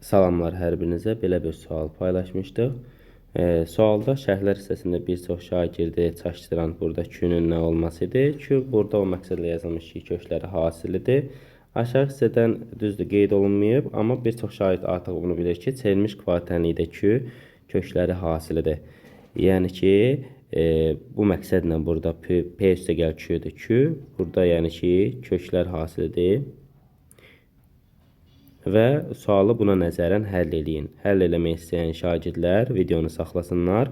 Salamlar hər birinizə. Belə bir sual paylaşmışdıq. Sualda şərhlər hissəsində bir çox şagirdi çaşdıran burada Q-nün nə olması idi? Q burada o məqsədlə yazılmış ki, kökləri hasilidir. Aşağı hissədən düzdür qeyd olunmayıb, amma bir çox şagird artıq bunu bilir ki, çevrilmiş kvartənlikdə Q kökləri hasilidir. Yəni ki, bu məqsədlə burada P üstə gəl Q-dir. Q burada yəni ki, köklər hasilidir. Və sualı buna nəzərən həll eləyin. Həll eləmək istəyən şagirdlər videonu saxlasınlar.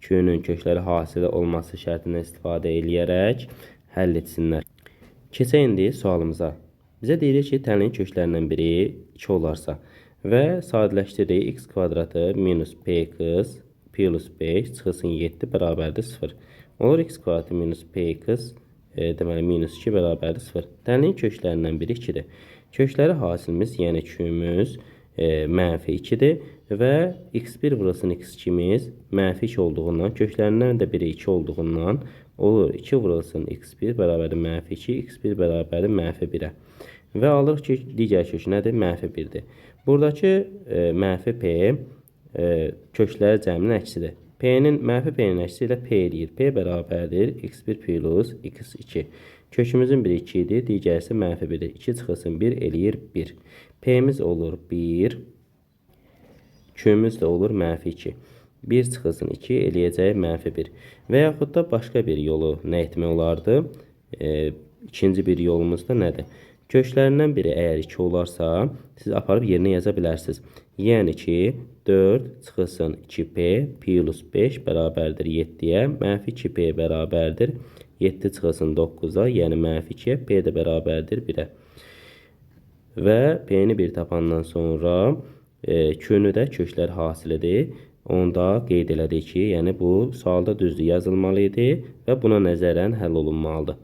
Q-nün kökləri hasili olması şərtindən istifadə eləyərək həll etsinlər. Keçək indi sualımıza. Bizə deyilir ki, tənliyin köklərindən biri 2 olarsa və sadələşdiririk x kvadratı minus px plus 5 çıxılsın 7 bərabərdir 0. Olur x kvadratı minus px deməli minus 2 bərabərdir 0. Tənliyin köklərindən biri 2-dir. Kökləri hasilimiz, yəni Q-müz mənfi 2-dir və x1 vurulsun x2-miz mənfi 2 olduğundan, köklərindən də biri 2 olduğundan olur 2 vurulsun x1 bərabərdir mənfi 2, x1 bərabərdir mənfi 1-ə. Və alırıq ki, digər kök nədir? Mənfi 1-dir. Buradakı mənfi p kökləri cəminin əksidir. Mənfi p-nin əksi ilə p eləyir. P bərabərdir x1 plus x2. Kökümüzün biri 2 idi, digərisi mənfi 1-dir. 2 çıxılsın 1 eləyir 1. P-miz olur 1. Q-müz də olur mənfi 2. 1 çıxılsın 2 eləyəcək mənfi 1. Və yaxud da başqa bir yolu nə etmək olardı? İkinci bir yolumuz da nədir? Köklərindən biri əgər 2 olarsa, siz aparıb yerinə yaza bilərsiniz. Yəni ki, 4 çıxılsın 2p plus 5 bərabərdir 7-yə, mənfi 2p bərabərdir 7 çıxılsın 9-a, yəni mənfi 2-yə, p də bərabərdir 1-ə. Və p-ni 1 tapandan sonra Q-nü də köklər hasilidir. Onu da qeyd elədik ki, yəni bu sualda düzdür yazılmalı idi və buna nəzərən həll olunmalıdır.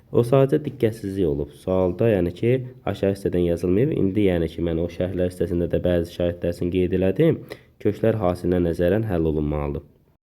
O sadəcə diqqətsizlik olub. Sualda yəni ki, aşağı hissədən yazılmayıb. İndi yəni ki, mən o şərhlər hissəsində də bəzi şahidlər üçün qeyd elədim. Köklər hasilinə nəzərən həll olunmalıdır.